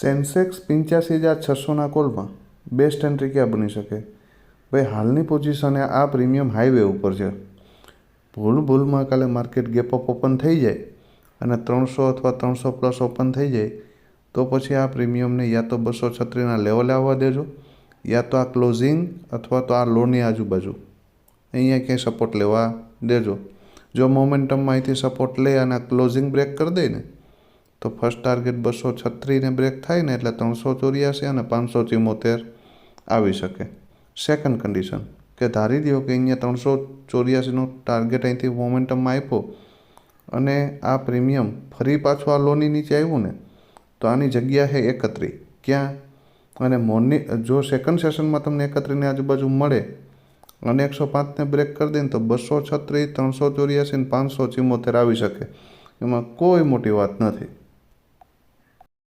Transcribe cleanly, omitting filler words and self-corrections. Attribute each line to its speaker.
Speaker 1: Sensex 85,600ના કોલમાં best entry ક્યાં બની શકે? ભાઈ હાલની પોઝિશને આ પ્રીમિયમ હાઈવે ઉપર છે. ભૂલમાં કાલે માર્કેટ ગેપ અપ ઓપન થઈ જાય અને 300 અથવા 300 પ્લસ ઓપન થઈ જાય તો પછી આ પ્રીમિયમને યા તો 236ના લેવલે આવવા દેજો, યા તો આ ક્લોઝિંગ અથવા તો આ લોની આજુબાજુ અહીંયા ક્યાંય સપોર્ટ લેવા દેજો. જો મોમેન્ટમમાં અહીંથી સપોર્ટ લે અને ક્લોઝિંગ બ્રેક કરી દે ને તો ફર્સ્ટ ટાર્ગેટ 236ને બ્રેક થાય ને એટલે 384 અને 574 આવી શકે. સેકન્ડ કન્ડિશન કે ધારી દો કે અહીંયા 384નો ટાર્ગેટ અહીંથી મોમેન્ટમમાં આપ્યો અને આ પ્રીમિયમ ફરી પાછું આ લોની નીચે આવ્યું ને તો આની જગ્યા છે 31. ક્યાં? અને જો સેકન્ડ સેશનમાં તમને 31ની આજુબાજુ મળે અને 105ને બ્રેક કરી દે ને તો 236, 384 અને 574 આવી શકે. એમાં કોઈ મોટી વાત નથી.